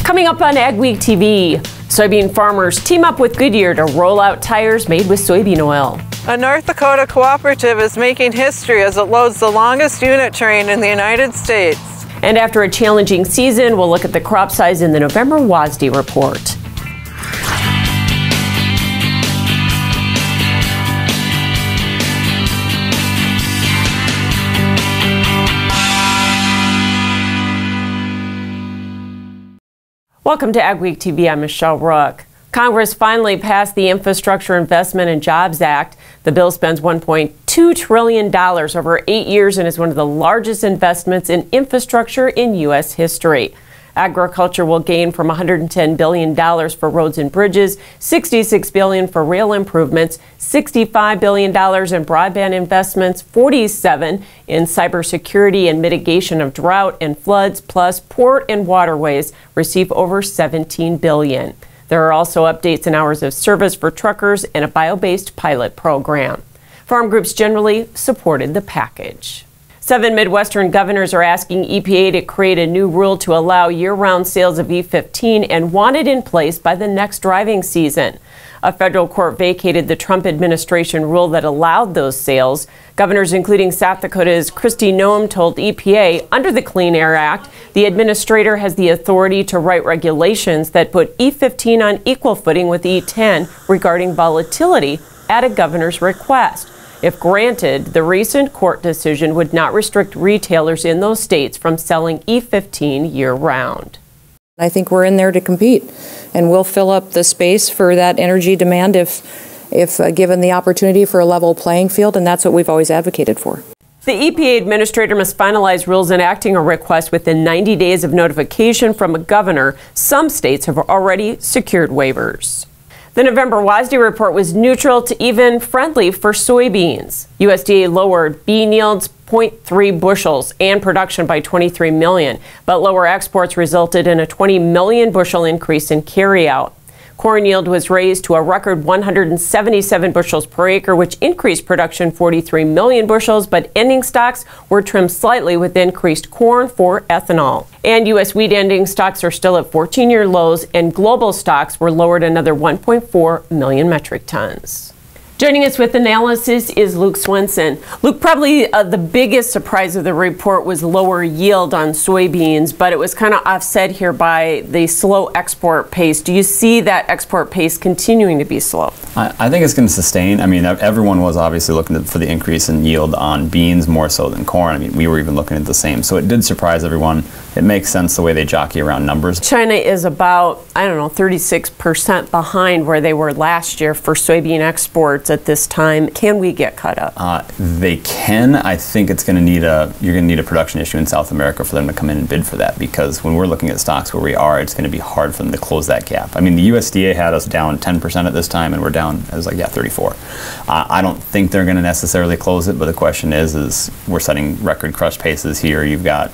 Coming up on Ag Week TV, soybean farmers team up with Goodyear to roll out tires made with soybean oil. A North Dakota cooperative is making history as it loads the longest unit train in the United States. And after a challenging season, we'll look at the crop size in the November WASDE report. Welcome to Ag Week TV. I'm Michelle Rook. Congress finally passed the Infrastructure Investment and Jobs Act. The bill spends $1.2 trillion over 8 years and is one of the largest investments in infrastructure in U.S. history. Agriculture will gain from $110 billion for roads and bridges, $66 billion for rail improvements, $65 billion in broadband investments, $47 in cybersecurity and mitigation of drought and floods, plus port and waterways receive over $17 billion. There are also updates in hours of service for truckers and a bio-based pilot program. Farm groups generally supported the package. 7 Midwestern governors are asking EPA to create a new rule to allow year-round sales of E15 and want it in place by the next driving season. A federal court vacated the Trump administration rule that allowed those sales. Governors, including South Dakota's Kristi Noem, told EPA under the Clean Air Act, the administrator has the authority to write regulations that put E15 on equal footing with E10 regarding volatility at a governor's request. If granted, the recent court decision would not restrict retailers in those states from selling E15 year-round. I think we're in there to compete, and we'll fill up the space for that energy demand if given the opportunity for a level playing field, and that's what we've always advocated for. The EPA administrator must finalize rules enacting a request within 90 days of notification from a governor. Some states have already secured waivers. The November WASDE report was neutral to even friendly for soybeans. USDA lowered bean yields 0.3 bushels and production by 23 million, but lower exports resulted in a 20 million bushel increase in carryout. Corn yield was raised to a record 177 bushels per acre, which increased production 43 million bushels, but ending stocks were trimmed slightly with increased corn for ethanol. And U.S. wheat ending stocks are still at 14-year lows, and global stocks were lowered another 1.4 million metric tons. Joining us with analysis is Luke Swenson. Luke, probably the biggest surprise of the report was lower yield on soybeans, but it was kind of offset here by the slow export pace. Do you see that export pace continuing to be slow? I think it's going to sustain. I mean, everyone was obviously looking for the increase in yield on beans more so than corn. I mean, we were even looking at the same. So it did surprise everyone. It makes sense the way they jockey around numbers. China is about, 36% behind where they were last year for soybean exports at this time. Can we get caught up? They can. I think it's going to need you're going to need a production issue in South America for them to come in and bid for that, because when we're looking at stocks where we are, it's going to be hard for them to close that gap. I mean, the USDA had us down 10% at this time, and we're down, it was like, 34. I don't think they're going to necessarily close it, but the question is we're setting record crush paces here. You've got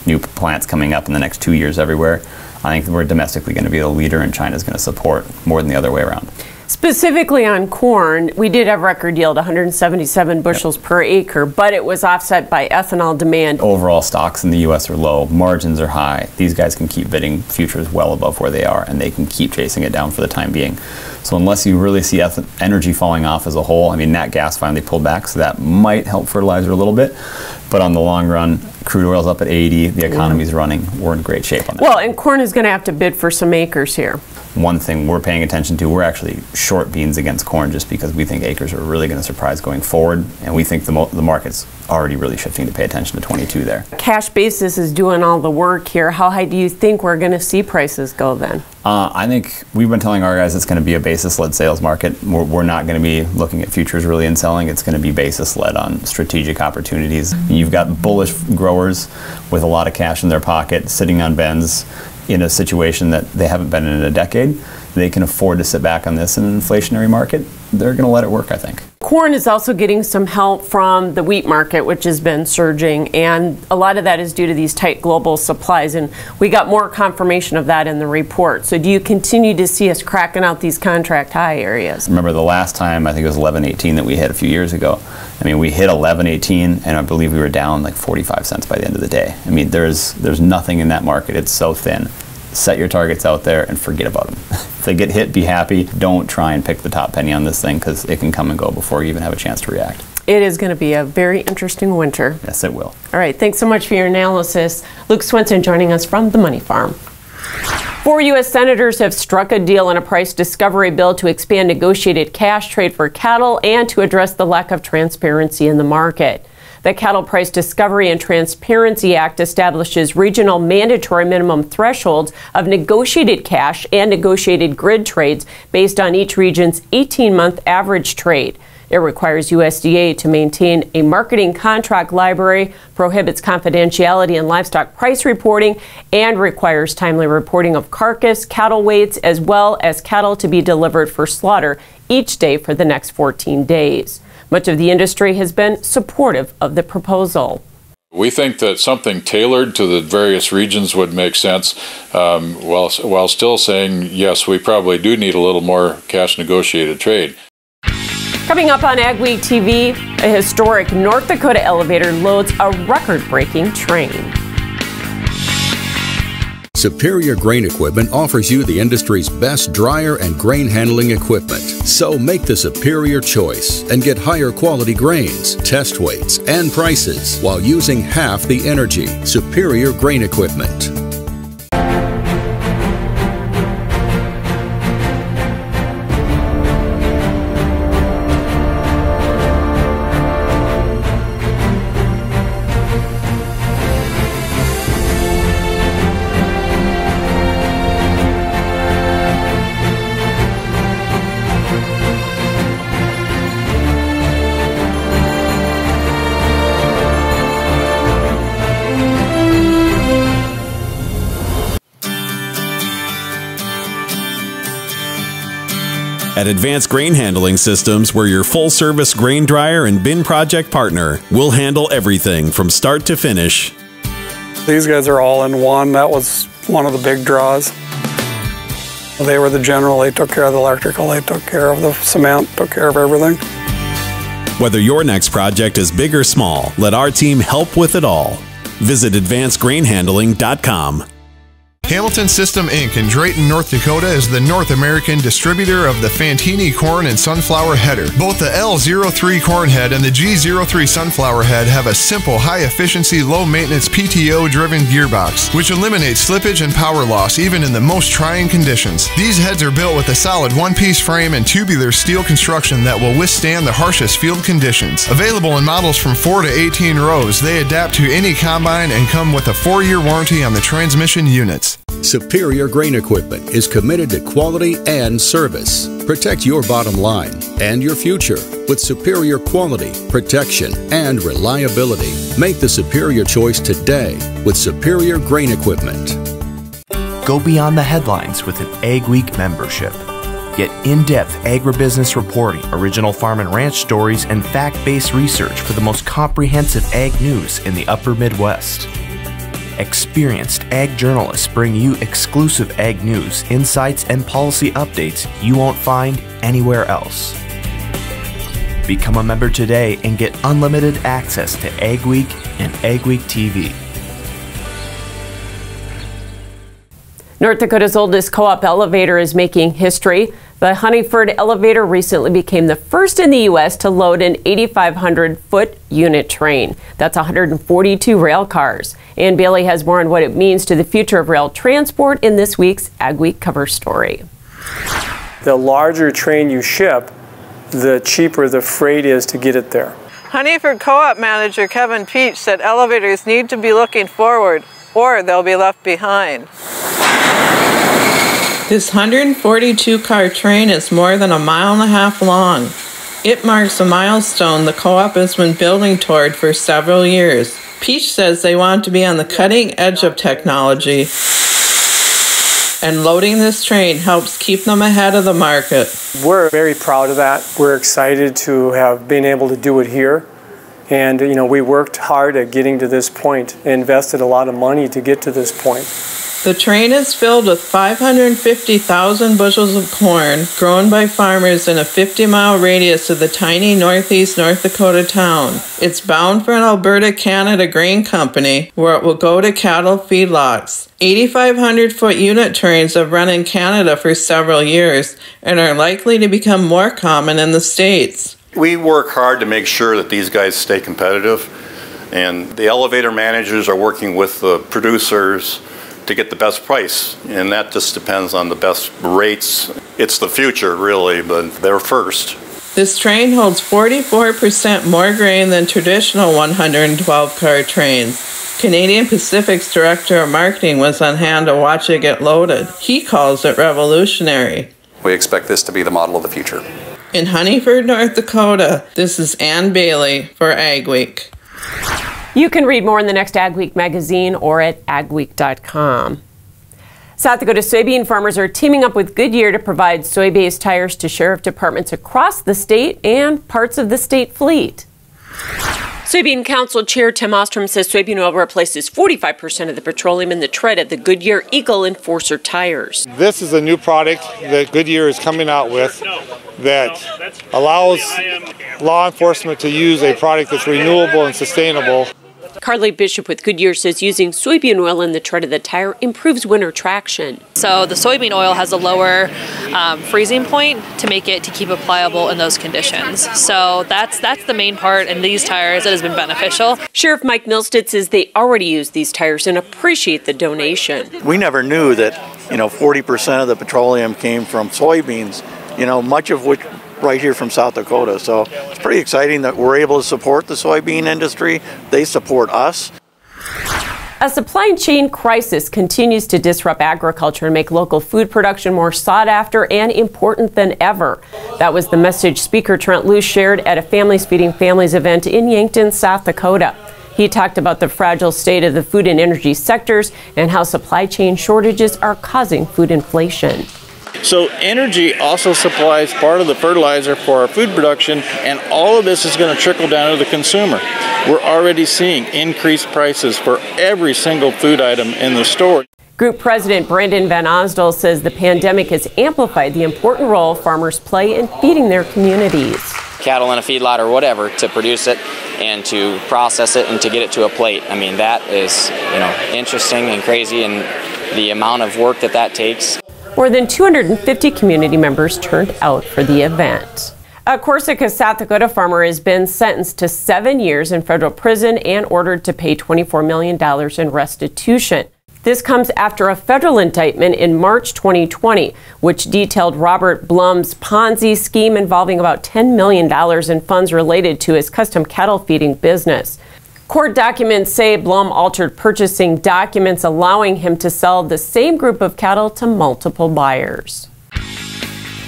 new plants coming up in the next 2 years everywhere. I think we're domestically going to be the leader, and China's going to support more than the other way around. Specifically on corn, we did have record yield, 177 bushels per acre, but it was offset by ethanol demand. Overall stocks in the U.S. are low. Margins are high. These guys can keep bidding futures well above where they are, and they can keep chasing it down for the time being. So unless you really see energy falling off as a whole, I mean, nat gas finally pulled back, so that might help fertilizer a little bit. But on the long run, crude oil's up at 80, the economy's running, we're in great shape on that. Well, and corn is going to have to bid for some acres here. One thing we're paying attention to, we're actually short beans against corn just because we think acres are really going to surprise going forward, and we think the market's already really shifting to pay attention to 22 there. Cash basis is doing all the work here. How high do you think we're going to see prices go then? I think we've been telling our guys it's going to be a basis-led sales market. We're not going to be looking at futures really and selling. It's going to be basis-led on strategic opportunities. You've got bullish growers with a lot of cash in their pocket sitting on bends in a situation that they haven't been in a decade. They can afford to sit back on this in an inflationary market. They're going to let it work, I think. Corn is also getting some help from the wheat market, which has been surging, and a lot of that is due to these tight global supplies, and we got more confirmation of that in the report. So do you continue to see us cracking out these contract high areas? Remember the last time, I think it was 11.18 that we hit a few years ago. I mean, we hit 11.18, and I believe we were down like 45 cents by the end of the day. I mean, there's nothing in that market. It's so thin. set your targets out there and forget about them. If they get hit, be happy. Don't try and pick the top penny on this thing because it can come and go before you even have a chance to react. It is going to be a very interesting winter. Yes, it will. All right, thanks so much for your analysis. Luke Swenson joining us from the Money Farm. 4 U.S. senators have struck a deal on a price discovery bill to expand negotiated cash trade for cattle and to address the lack of transparency in the market. The Cattle Price Discovery and Transparency Act establishes regional mandatory minimum thresholds of negotiated cash and negotiated grid trades based on each region's 18-month average trade. It requires USDA to maintain a marketing contract library, prohibits confidentiality in livestock price reporting, and requires timely reporting of carcass, cattle weights, as well as cattle to be delivered for slaughter each day for the next 14 days. Much of the industry has been supportive of the proposal. We think that something tailored to the various regions would make sense, while still saying, yes, we probably do need a little more cash negotiated trade. Coming up on Ag Week TV, a historic North Dakota elevator loads a record-breaking train. Superior Grain Equipment offers you the industry's best dryer and grain handling equipment. So make the superior choice and get higher quality grains, test weights, and prices while using half the energy. Superior Grain Equipment. At Advanced Grain Handling Systems, we're your full-service grain dryer and bin project partner. We'll handle everything from start to finish. These guys are all in one. That was one of the big draws. They were the general. They took care of the electrical. They took care of the cement, took care of everything. Whether your next project is big or small, let our team help with it all. Visit advancedgrainhandling.com. Hamilton System Inc. in Drayton, North Dakota is the North American distributor of the Fantini corn and sunflower header. Both the L03 corn head and the G03 sunflower head have a simple, high-efficiency, low-maintenance PTO-driven gearbox, which eliminates slippage and power loss even in the most trying conditions. These heads are built with a solid one-piece frame and tubular steel construction that will withstand the harshest field conditions. Available in models from 4 to 18 rows, they adapt to any combine and come with a 4-year warranty on the transmission units. Superior Grain Equipment is committed to quality and service. Protect your bottom line and your future with superior quality, protection, and reliability. Make the superior choice today with Superior Grain Equipment. Go beyond the headlines with an Ag Week membership. Get in-depth agribusiness reporting, original farm and ranch stories, and fact-based research for the most comprehensive ag news in the upper Midwest. Experienced ag journalists bring you exclusive ag news, insights, and policy updates you won't find anywhere else. Become a member today and get unlimited access to Ag Week and Ag Week TV. North Dakota's oldest co-op elevator is making history. The Honeyford elevator recently became the first in the U.S. to load an 8,500-foot unit train. That's 142 rail cars. Ann Bailey has more on what it means to the future of rail transport in this week's Ag Week cover story. The larger train you ship, the cheaper the freight is to get it there. Honeyford Co-op manager Kevin Peach said elevators need to be looking forward or they'll be left behind. This 142-car train is more than 1.5 miles long. It marks a milestone the co-op has been building toward for several years. Peach says they want to be on the cutting edge of technology, and loading this train helps keep them ahead of the market. We're very proud of that. We're excited to have been able to do it here. And, we worked hard at getting to this point, invested a lot of money to get to this point. The train is filled with 550,000 bushels of corn grown by farmers in a 50-mile radius of the tiny northeast North Dakota town. It's bound for an Alberta, Canada grain company where it will go to cattle feedlots. 8,500-foot unit trains have run in Canada for several years and are likely to become more common in the States. We work hard to make sure that these guys stay competitive, and the elevator managers are working with the producers to get the best price, and that just depends on the best rates. It's the future, really, but they're first. This train holds 44% more grain than traditional 112-car trains. Canadian Pacific's Director of Marketing was on hand to watch it get loaded. He calls it revolutionary. We expect this to be the model of the future. In Honeyford, North Dakota, this is Ann Bailey for Ag Week. You can read more in the next Ag Week magazine or at agweek.com. South Dakota soybean farmers are teaming up with Goodyear to provide soy-based tires to sheriff departments across the state and parts of the state fleet. Soybean Council Chair Tim Ostrom says soybean oil replaces 45% of the petroleum in the tread of the Goodyear Eagle Enforcer tires. This is a new product that Goodyear is coming out with that allows law enforcement to use a product that's renewable and sustainable. Carly Bishop with Goodyear says using soybean oil in the tread of the tire improves winter traction. So the soybean oil has a lower freezing point to keep it pliable in those conditions. So that's the main part in these tires that has been beneficial. Sheriff Mike Milstead says they already use these tires and appreciate the donation. We never knew that 40% of the petroleum came from soybeans, much of which right here from South Dakota. So it's pretty exciting that we're able to support the soybean industry. They support us. A supply chain crisis continues to disrupt agriculture and make local food production more sought after and important than ever. That was the message Speaker Trent Loos shared at a Families Feeding Families event in Yankton, South Dakota. He talked about the fragile state of the food and energy sectors and how supply chain shortages are causing food inflation. So energy also supplies part of the fertilizer for our food production, and all of this is going to trickle down to the consumer. We're already seeing increased prices for every single food item in the store. Group President Brandon Van Osdol says the pandemic has amplified the important role farmers play in feeding their communities. Cattle in a feedlot or whatever to produce it and to process it and to get it to a plate. I mean, that is, interesting and crazy, and the amount of work that takes. More than 250 community members turned out for the event. A Corsica, South Dakota farmer has been sentenced to 7 years in federal prison and ordered to pay $24 million in restitution. This comes after a federal indictment in March 2020, which detailed Robert Blum's Ponzi scheme involving about $10 million in funds related to his custom cattle feeding business. Court documents say Blum altered purchasing documents, allowing him to sell the same group of cattle to multiple buyers.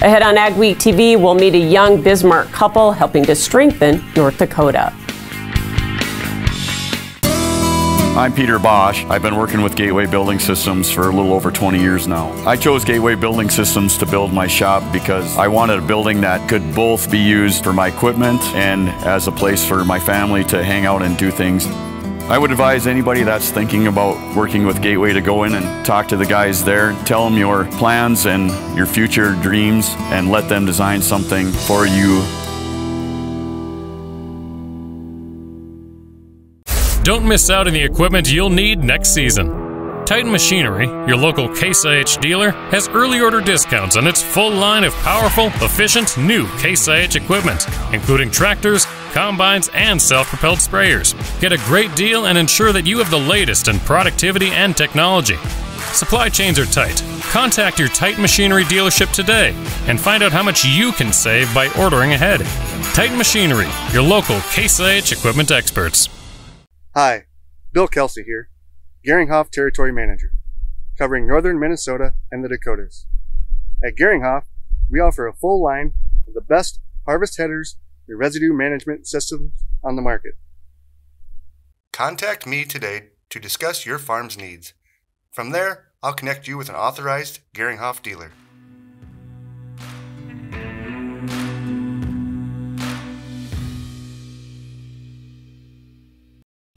Ahead on Ag Week TV, we'll meet a young Bismarck couple helping to strengthen North Dakota. I'm Peter Bosch. I've been working with Gateway Building Systems for a little over 20 years now. I chose Gateway Building Systems to build my shop because I wanted a building that could both be used for my equipment and as a place for my family to hang out and do things. I would advise anybody that's thinking about working with Gateway to go in and talk to the guys there, tell them your plans and your future dreams, and let them design something for you. Don't miss out on the equipment you'll need next season. Titan Machinery, your local Case IH dealer, has early order discounts on its full line of powerful, efficient, new Case IH equipment, including tractors, combines, and self-propelled sprayers. Get a great deal and ensure that you have the latest in productivity and technology. Supply chains are tight. Contact your Titan Machinery dealership today and find out how much you can save by ordering ahead. Titan Machinery, your local Case IH equipment experts. Hi, Bill Kelsey here, Geringhoff Territory Manager, covering northern Minnesota and the Dakotas. At Geringhoff, we offer a full line of the best harvest headers and residue management systems on the market. Contact me today to discuss your farm's needs. From there, I'll connect you with an authorized Geringhoff dealer.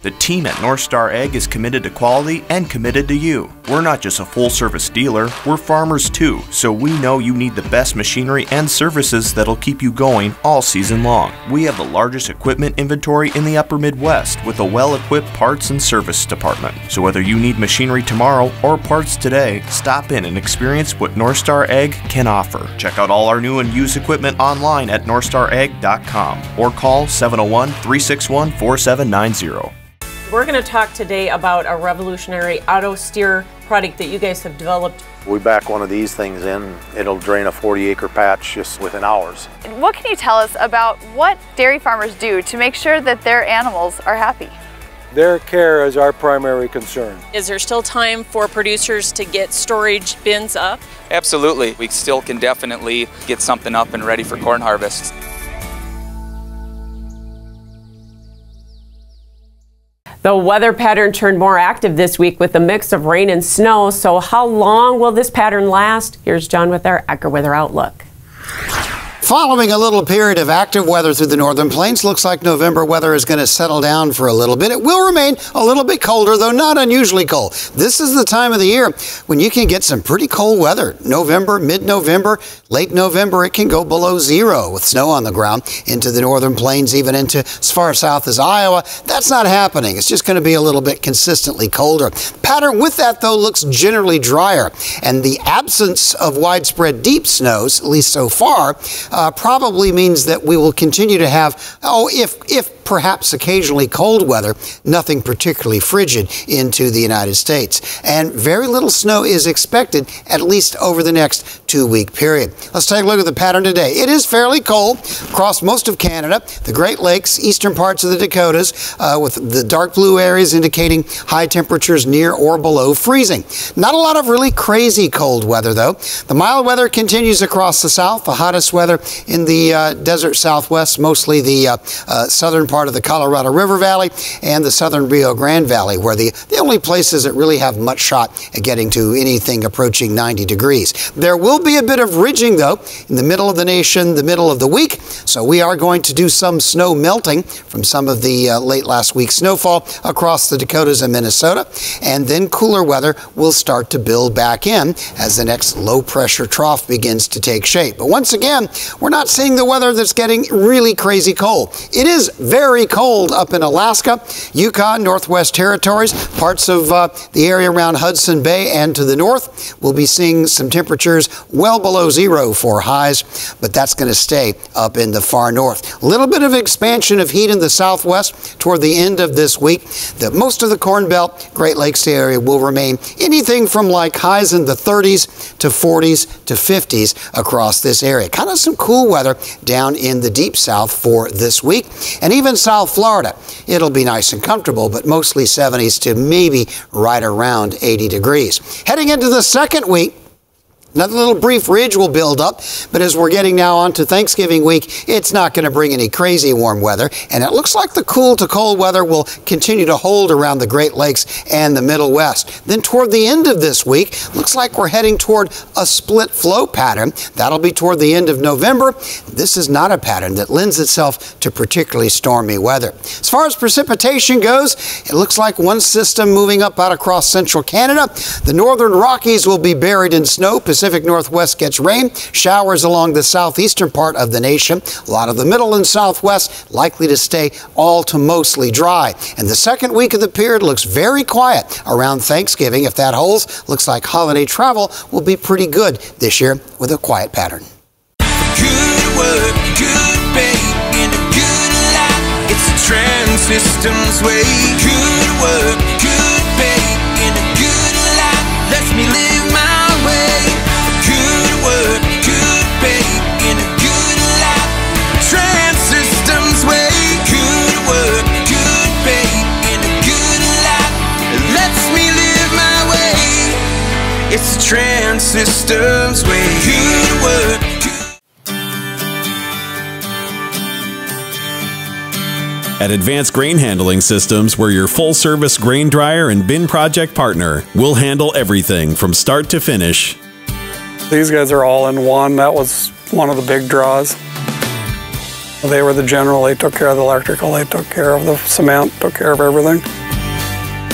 The team at North Star Ag is committed to quality and committed to you. We're not just a full-service dealer, we're farmers too, so we know you need the best machinery and services that'll keep you going all season long. We have the largest equipment inventory in the upper Midwest with a well-equipped parts and service department. So whether you need machinery tomorrow or parts today, stop in and experience what North Star Ag can offer. Check out all our new and used equipment online at northstarag.com or call 701-361-4790. We're going to talk today about a revolutionary auto steer product that you guys have developed. We back one of these things in, it'll drain a 40-acre patch just within hours. What can you tell us about what dairy farmers do to make sure that their animals are happy? Their care is our primary concern. Is there still time for producers to get storage bins up? Absolutely. We still can definitely get something up and ready for corn harvest. The weather pattern turned more active this week with a mix of rain and snow. So how long will this pattern last? Here's John with our AccuWeather outlook. Following a little period of active weather through the northern plains, looks like November weather is going to settle down for a little bit. It will remain a little bit colder, though not unusually cold. This is the time of the year when you can get some pretty cold weather. November, mid-November, late November, it can go below zero with snow on the ground into the northern plains, even into as far south as Iowa. That's not happening. It's just going to be a little bit consistently colder. Pattern with that, though, looks generally drier. And the absence of widespread deep snows, at least so far, probably means that we will continue to have, if perhaps occasionally cold weather, nothing particularly frigid into the United States. And very little snow is expected, at least over the next 2-week period. Let's take a look at the pattern today. It is fairly cold across most of Canada, the Great Lakes, eastern parts of the Dakotas, with the dark blue areas indicating high temperatures near or below freezing. Not a lot of really crazy cold weather, though. The mild weather continues across the south, the hottest weather in the desert southwest, mostly the southern part of the Colorado River Valley and the southern Rio Grande Valley, where the only places that really have much shot at getting to anything approaching 90 degrees. There will be a bit of ridging, though, in the middle of the nation, the middle of the week, so we are going to do some snow melting from some of the late last week's snowfall across the Dakotas and Minnesota, and then cooler weather will start to build back in as the next low-pressure trough begins to take shape. But once again, we're not seeing the weather that's getting really crazy cold. It is very cold up in Alaska, Yukon, Northwest Territories, parts of the area around Hudson Bay and to the north. We'll be seeing some temperatures well below zero for highs, but that's going to stay up in the far north. A little bit of expansion of heat in the southwest toward the end of this week. Most of the Corn Belt, Great Lakes area will remain anything from like highs in the 30s to 40s to 50s across this area. Kind of some cool weather down in the deep south for this week. And even South Florida, it'll be nice and comfortable, but mostly 70s to maybe right around 80 degrees. Heading into the second week, another little brief ridge will build up, but as we're getting now on to Thanksgiving week, it's not going to bring any crazy warm weather, and it looks like the cool to cold weather will continue to hold around the Great Lakes and the Middle West. Then toward the end of this week, looks like we're heading toward a split flow pattern. That'll be toward the end of November. This is not a pattern that lends itself to particularly stormy weather. As far as precipitation goes, it looks like one system moving up out across central Canada. The northern Rockies will be buried in snow. Pacific Northwest gets rain, showers along the southeastern part of the nation. A lot of the middle and southwest likely to stay all to mostly dry. And the second week of the period looks very quiet around Thanksgiving. If that holds, looks like holiday travel will be pretty good this year with a quiet pattern. Good work, good pay, and a good life. It's the Trans Systems way. Good work, good pay, and a good life. Lets me live my way. Good work, good pay, and a good life. Trans Systems way. Good work, good pay, and a good life. It lets me live my way. It's the Trans Systems way. Good work. At Advanced Grain Handling Systems, we're your full-service grain dryer and bin project partner. We'll handle everything from start to finish. These guys are all in one. That was one of the big draws. They were the general, they took care of the electrical, they took care of the cement, took care of everything.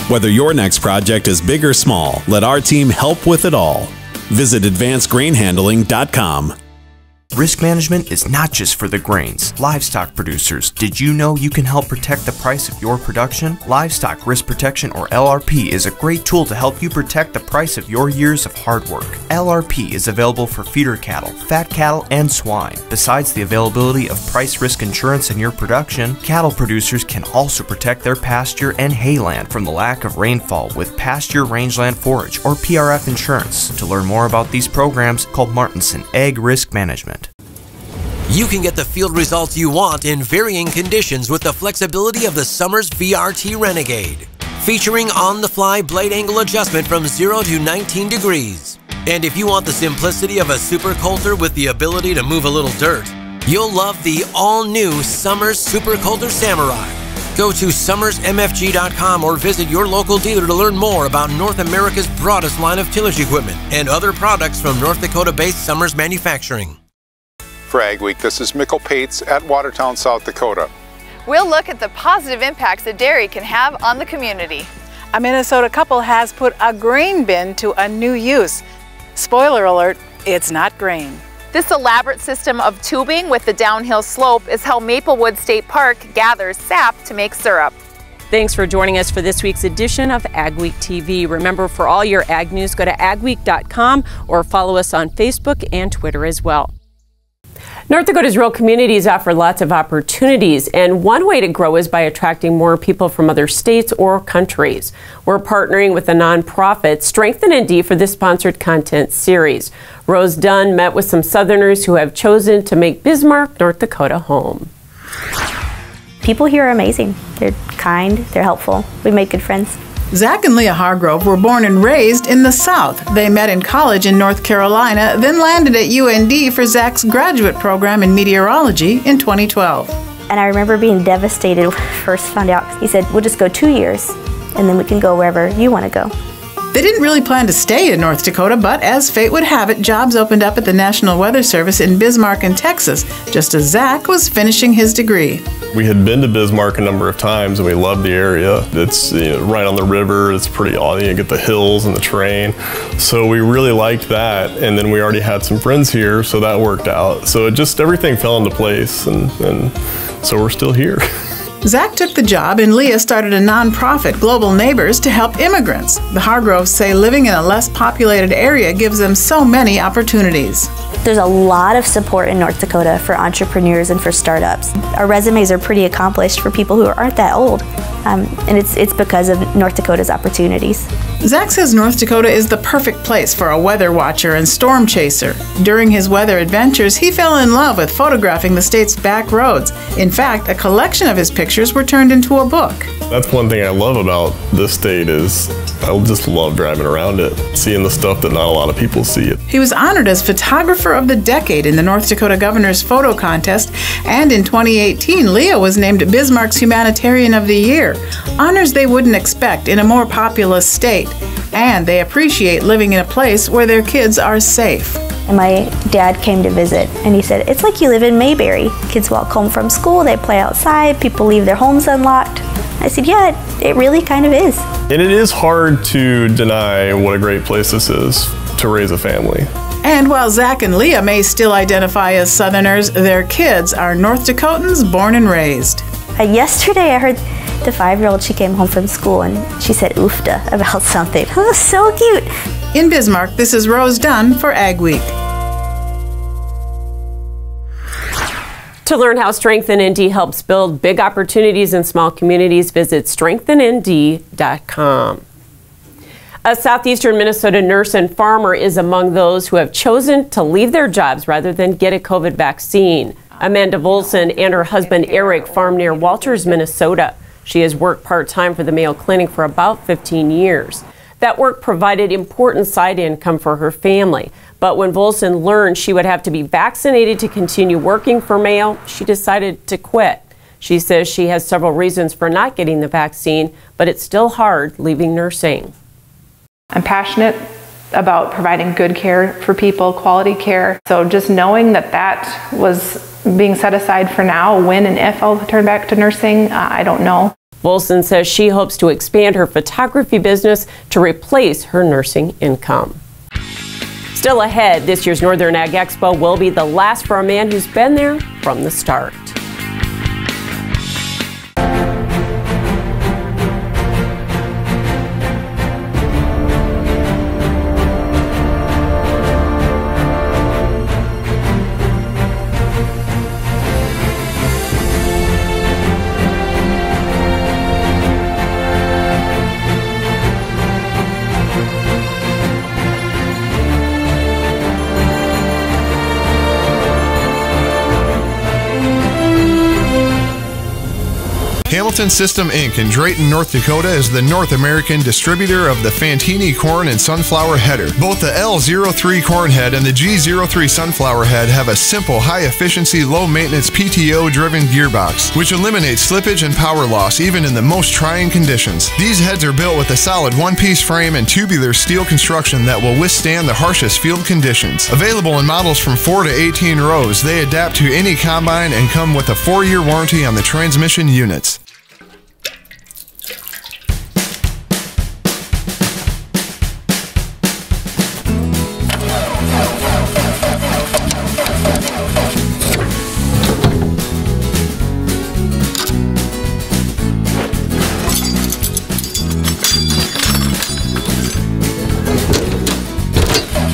Whether your next project is big or small, let our team help with it all. Visit advancedgrainhandling.com. Risk management is not just for the grains. Livestock producers, did you know you can help protect the price of your production? Livestock Risk Protection, or LRP, is a great tool to help you protect the price of your years of hard work. LRP is available for feeder cattle, fat cattle, and swine. Besides the availability of price risk insurance in your production, cattle producers can also protect their pasture and hayland from the lack of rainfall with Pasture Rangeland Forage, or PRF insurance. To learn more about these programs, call Martinson Ag Risk Management. You can get the field results you want in varying conditions with the flexibility of the Summers VRT Renegade. Featuring on-the-fly blade angle adjustment from 0 to 19 degrees. And if you want the simplicity of a super coulter with the ability to move a little dirt, you'll love the all-new Summers Super Coulter Samurai. Go to summersmfg.com or visit your local dealer to learn more about North America's broadest line of tillage equipment and other products from North Dakota-based Summers Manufacturing. For Ag Week, this is Mikkel Pates at Watertown, South Dakota. We'll look at the positive impacts that dairy can have on the community. A Minnesota couple has put a grain bin to a new use. Spoiler alert, it's not grain. This elaborate system of tubing with the downhill slope is how Maplewood State Park gathers sap to make syrup. Thanks for joining us for this week's edition of Ag Week TV. Remember, for all your ag news, go to agweek.com or follow us on Facebook and Twitter as well. North Dakota's rural communities offer lots of opportunities, and one way to grow is by attracting more people from other states or countries. We're partnering with the nonprofit Strengthen ND for this sponsored content series. Rose Dunn met with some Southerners who have chosen to make Bismarck, North Dakota home. People here are amazing. They're kind, they're helpful. We made good friends. Zach and Leah Hargrove were born and raised in the South. They met in college in North Carolina, then landed at UND for Zach's graduate program in meteorology in 2012. And I remember being devastated when I first found out. He said, we'll just go 2 years, and then we can go wherever you want to go. They didn't really plan to stay in North Dakota, but as fate would have it, jobs opened up at the National Weather Service in Bismarck and Texas, just as Zach was finishing his degree. We had been to Bismarck a number of times and we loved the area. It's right on the river, it's pretty awesome, you get the hills and the terrain. So we really liked that, and then we already had some friends here, so that worked out. So it just, everything fell into place, and so we're still here. Zach took the job and Leah started a nonprofit, Global Neighbors, to help immigrants. The Hargroves say living in a less populated area gives them so many opportunities. There's a lot of support in North Dakota for entrepreneurs and for startups. Our resumes are pretty accomplished for people who aren't that old, and it's because of North Dakota's opportunities. Zach says North Dakota is the perfect place for a weather watcher and storm chaser. During his weather adventures, he fell in love with photographing the state's back roads. In fact, a collection of his pictures were turned into a book. That's one thing I love about this state is I just love driving around it, seeing the stuff that not a lot of people see. He was honored as Photographer of the Decade in the North Dakota Governor's Photo Contest, and in 2018, Leah was named Bismarck's Humanitarian of the Year, honors they wouldn't expect in a more populous state. And they appreciate living in a place where their kids are safe. And my dad came to visit, and he said, it's like you live in Mayberry. Kids walk home from school, they play outside, people leave their homes unlocked. I said, yeah, it really kind of is. And it is hard to deny what a great place this is to raise a family. And while Zach and Leah may still identify as Southerners, their kids are North Dakotans born and raised. Yesterday I heard the 5-year-old, she came home from school and she said oofda about something. It was so cute. In Bismarck, this is Rose Dunn for Ag Week. To learn how Strengthen ND helps build big opportunities in small communities, visit strengthennd.com. A southeastern Minnesota nurse and farmer is among those who have chosen to leave their jobs rather than get a COVID vaccine. Amanda Volson and her husband Eric farm near Walters, Minnesota. She has worked part-time for the Mayo Clinic for about 15 years. That work provided important side income for her family. But when Volson learned she would have to be vaccinated to continue working for Mayo, she decided to quit. She says she has several reasons for not getting the vaccine, but it's still hard leaving nursing. I'm passionate about providing good care for people, quality care. So just knowing that that was being set aside for now. When and if I'll turn back to nursing, I don't know. Volson says she hopes to expand her photography business to replace her nursing income. Still ahead, this year's Northern Ag Expo will be the last for a man who's been there from the start. Hamilton System Inc. in Drayton, North Dakota is the North American distributor of the Fantini corn and sunflower header. Both the L03 corn head and the G03 sunflower head have a simple, high-efficiency, low-maintenance PTO-driven gearbox, which eliminates slippage and power loss even in the most trying conditions. These heads are built with a solid one-piece frame and tubular steel construction that will withstand the harshest field conditions. Available in models from 4 to 18 rows, they adapt to any combine and come with a 4-year warranty on the transmission units.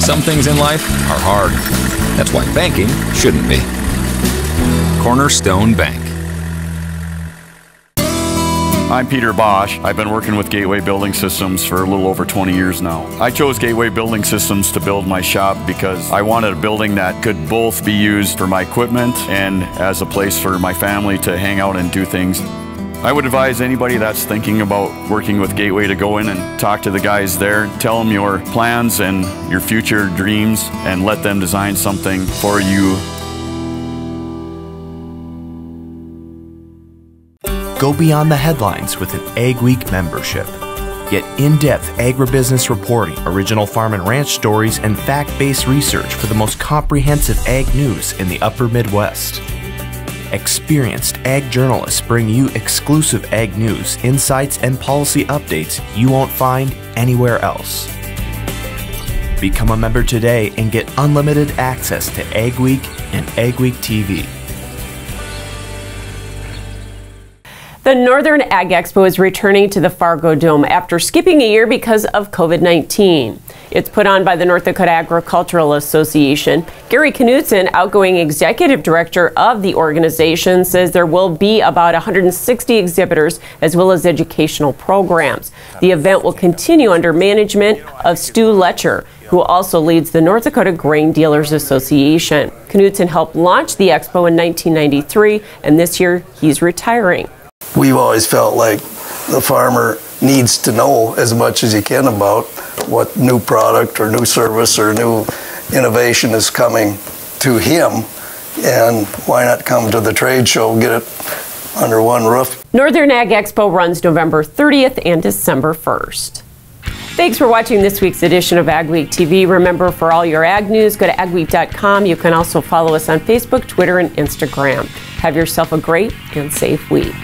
Some things in life are hard. That's why banking shouldn't be. Cornerstone Bank. I'm Peter Bosch. I've been working with Gateway Building Systems for a little over 20 years now. I chose Gateway Building Systems to build my shop because I wanted a building that could both be used for my equipment and as a place for my family to hang out and do things. I would advise anybody that's thinking about working with Gateway to go in and talk to the guys there, tell them your plans and your future dreams, and let them design something for you. Go beyond the headlines with an Ag Week membership. Get in-depth agribusiness reporting, original farm and ranch stories, and fact-based research for the most comprehensive ag news in the upper Midwest. Experienced ag journalists bring you exclusive ag news, insights, and policy updates you won't find anywhere else. Become a member today and get unlimited access to Ag Week and Ag Week TV. The Northern Ag Expo is returning to the Fargo Dome after skipping a year because of COVID-19. It's put on by the North Dakota Agricultural Association. Gary Knutson, outgoing executive director of the organization, says there will be about 160 exhibitors as well as educational programs. The event will continue under management of Stu Letcher, who also leads the North Dakota Grain Dealers Association. Knutson helped launch the expo in 1993, and this year he's retiring. We've always felt like the farmer needs to know as much as he can about what new product or new service or new innovation is coming to him, and why not come to the trade show, get it under one roof. Northern Ag Expo runs November 30th and December 1st. Thanks for watching this week's edition of Ag Week TV. Remember, for all your ag news, go to agweek.com. You can also follow us on Facebook, Twitter, and Instagram. Have yourself a great and safe week.